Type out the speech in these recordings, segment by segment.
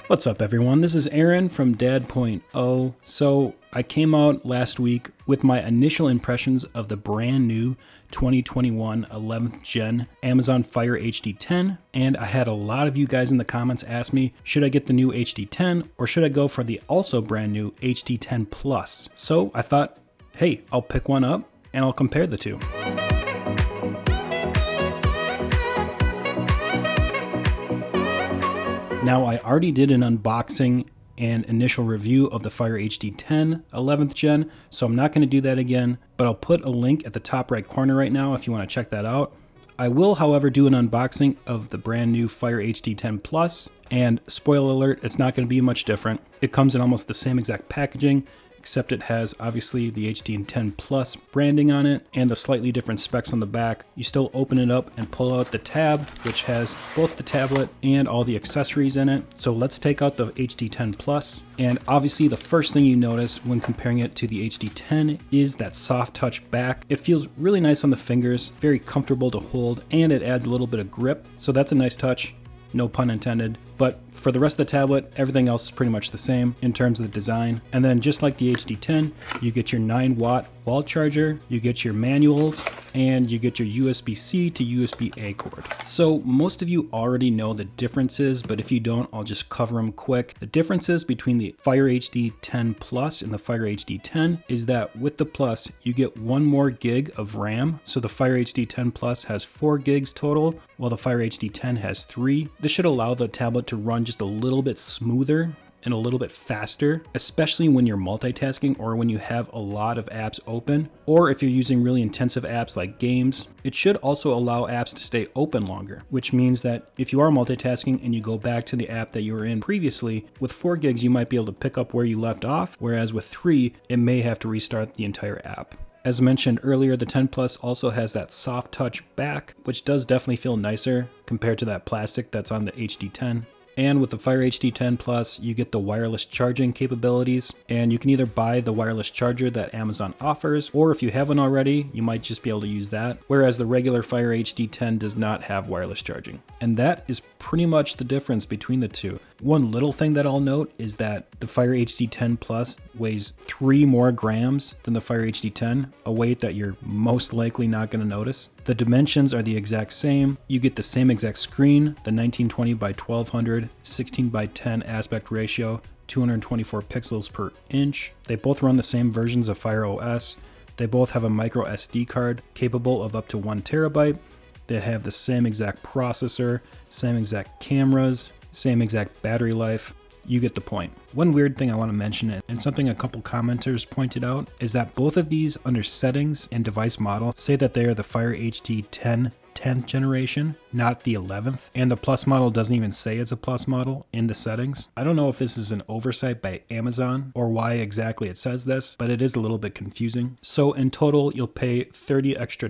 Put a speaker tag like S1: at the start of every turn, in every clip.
S1: What's up, everyone? This is Aaron from Dad.0. So I came out last week with my initial impressions of the brand new 2021 11th Gen Amazon Fire HD10, and I had a lot of you guys in the comments ask me, should I get the new HD10 or should I go for the also brand new HD10 Plus? So I thought, hey, I'll pick one up and I'll compare the two. Now, I already did an unboxing and initial review of the Fire HD10 11th Gen, so I'm not going to do that again, but I'll put a link at the top right corner right now if you want to check that out. I will, however, do an unboxing of the brand new Fire HD10 Plus, and spoiler alert, it's not going to be much different. It comes in almost the same exact packaging, except it has obviously the HD10 Plus branding on it and the slightly different specs on the back. You still open it up and pull out the tab, which has both the tablet and all the accessories in it. So let's take out the HD10 Plus. And obviously the first thing you notice when comparing it to the HD10 is that soft touch back. It feels really nice on the fingers, very comfortable to hold, and it adds a little bit of grip. So that's a nice touch. No pun intended. But for the rest of the tablet, everything else is pretty much the same in terms of the design. And then just like the HD10, you get your 9-watt wall charger, you get your manuals, and you get your USB-C to USB-A cord. So most of you already know the differences, but if you don't, I'll just cover them quick. The differences between the Fire HD10 Plus and the Fire HD10 is that with the Plus, you get 1 more gig of RAM. So the Fire HD10 Plus has 4 gigs total, while the Fire HD10 has 3. This should allow the tablet to run just a little bit smoother and a little bit faster, especially when you're multitasking or when you have a lot of apps open, or if you're using really intensive apps like games. It should also allow apps to stay open longer, which means that if you are multitasking and you go back to the app that you were in previously, with 4 gigs you might be able to pick up where you left off, whereas with 3 it may have to restart the entire app. As mentioned earlier, the 10 Plus also has that soft touch back, which does definitely feel nicer compared to that plastic that's on the HD10. And with the Fire HD10 Plus, you get the wireless charging capabilities, and you can either buy the wireless charger that Amazon offers, or if you have one already, you might just be able to use that, whereas the regular Fire HD10 does not have wireless charging. And that is pretty much the difference between the two. One little thing that I'll note is that the Fire HD10 Plus weighs 3 more grams than the Fire HD10, a weight that you're most likely not going to notice. The dimensions are the exact same. You get the same exact screen, the 1920 by 1200, 16 by 10 aspect ratio, 224 pixels per inch. They both run the same versions of Fire OS. They both have a micro SD card capable of up to 1 terabyte. They have the same exact processor, same exact cameras, same exact battery life. You get the point. One weird thing I want to mention, and something a couple commenters pointed out, is that both of these under settings and device model say that they are the Fire HD10 10th generation, not the 11th, and the Plus model doesn't even say it's a Plus model in the settings. I don't know if this is an oversight by Amazon or why exactly it says this, but it is a little bit confusing. So in total, you'll pay $30 extra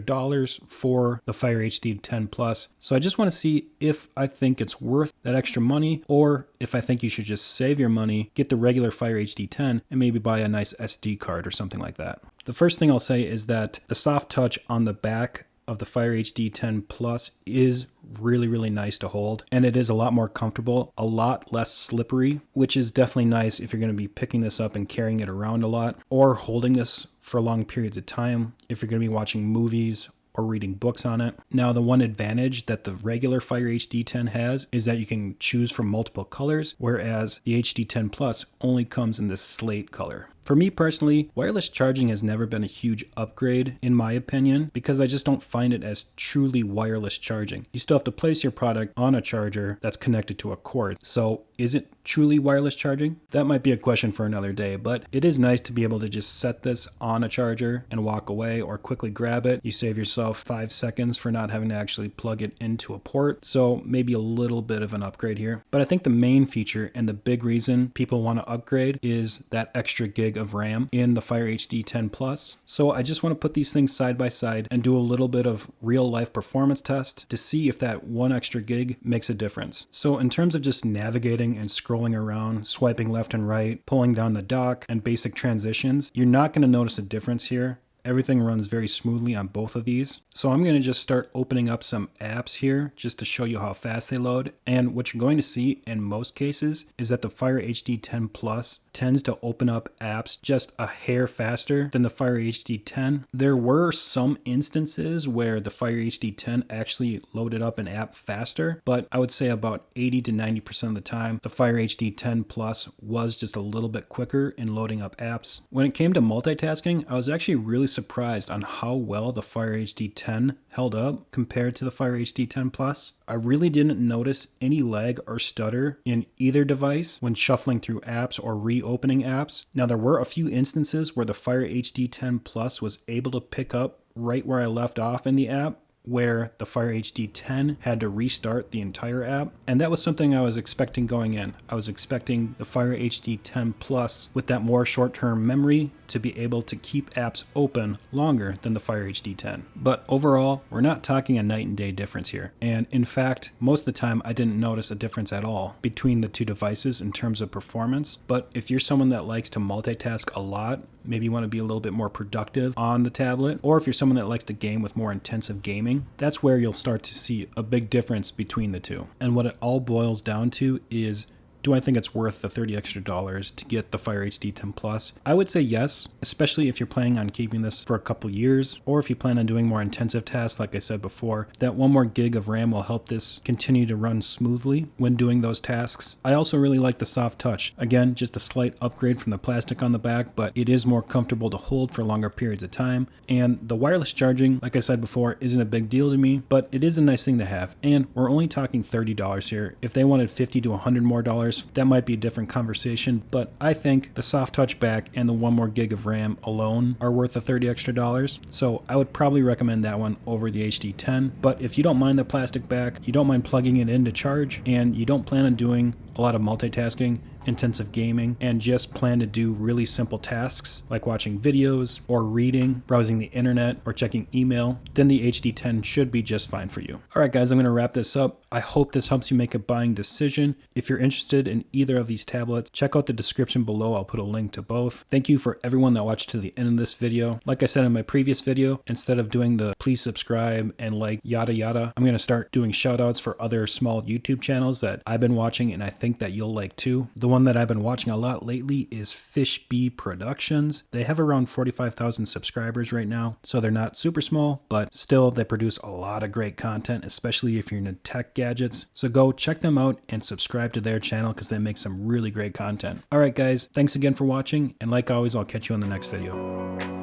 S1: for the Fire HD10 Plus. So I just want to see if I think it's worth that extra money, or if I think you should just save your money, get the regular Fire HD10, and maybe buy a nice SD card or something like that. The first thing I'll say is that the soft touch on the back of the Fire HD10 Plus is really nice to hold, and it is a lot more comfortable, a lot less slippery, which is definitely nice if you're going to be picking this up and carrying it around a lot, or holding this for long periods of time if you're going to be watching movies or reading books on it. Now, the one advantage that the regular Fire HD10 has is that you can choose from multiple colors, whereas the HD10 Plus only comes in this slate color. For me personally, wireless charging has never been a huge upgrade in my opinion, because I just don't find it as truly wireless charging. You still have to place your product on a charger that's connected to a cord. So is it truly wireless charging? That might be a question for another day, but it is nice to be able to just set this on a charger and walk away, or quickly grab it. You save yourself 5 seconds for not having to actually plug it into a port. So maybe a little bit of an upgrade here. But I think the main feature and the big reason people want to upgrade is that extra gig of RAM in the Fire HD10 Plus. So I just want to put these things side by side and do a little bit of real life performance test to see if that 1 extra gig makes a difference. So in terms of just navigating and scrolling around, swiping left and right, pulling down the dock, and basic transitions, you're not going to notice a difference here Everything runs very smoothly on both of these. So I'm going to just start opening up some apps here just to show you how fast they load. And what you're going to see in most cases is that the Fire HD 10 Plus tends to open up apps just a hair faster than the Fire HD 10. There were some instances where the Fire HD 10 actually loaded up an app faster, but I would say about 80 to 90% of the time, the Fire HD 10 Plus was just a little bit quicker in loading up apps. When it came to multitasking, I was actually really surprised on how well the Fire HD 10 held up compared to the Fire HD 10 Plus. I really didn't notice any lag or stutter in either device when shuffling through apps or reopening apps. Now, there were a few instances where the Fire HD 10 Plus was able to pick up right where I left off in the app, where the Fire HD 10 had to restart the entire app. And that was something I was expecting going in. I was expecting the Fire HD 10 Plus with that more short-term memory to be able to keep apps open longer than the Fire HD 10. But overall, we're not talking a night and day difference here. And in fact, most of the time I didn't notice a difference at all between the two devices in terms of performance. But if you're someone that likes to multitask a lot, maybe you want to be a little bit more productive on the tablet, or if you're someone that likes to game with more intensive gaming, that's where you'll start to see a big difference between the two. And what it all boils down to is, do I think it's worth the $30 extra to get the Fire HD 10 Plus? I would say yes, especially if you're planning on keeping this for a couple years, or if you plan on doing more intensive tasks, like I said before. That 1 more gig of RAM will help this continue to run smoothly when doing those tasks. I also really like the soft touch. Again, just a slight upgrade from the plastic on the back, but it is more comfortable to hold for longer periods of time. And the wireless charging, like I said before, isn't a big deal to me, but it is a nice thing to have. And we're only talking $30 here. If they wanted $50 to $100 more, that might be a different conversation, but I think the soft touch back and the 1 more gig of RAM alone are worth the $30 extra. So I would probably recommend that one over the HD 10. But if you don't mind the plastic back, you don't mind plugging it in to charge, and you don't plan on doing a lot of multitasking, intensive gaming, and just plan to do really simple tasks like watching videos or reading, browsing the internet, or checking email, then the HD 10 should be just fine for you. All right, guys, I'm going to wrap this up. I hope this helps you make a buying decision. If you're interested in either of these tablets, check out the description below. I'll put a link to both. Thank you for everyone that watched to the end of this video. Like I said in my previous video, instead of doing the please subscribe and like yada yada, I'm going to start doing shout outs for other small YouTube channels that I've been watching and I think that you'll like too. The one that I've been watching a lot lately is Fish Bee Productions. They have around 45,000 subscribers right now, so they're not super small, but still they produce a lot of great content, especially if you're into tech gadgets. So go check them out and subscribe to their channel because they make some really great content. All right, guys, thanks again for watching, and like always, I'll catch you on the next video.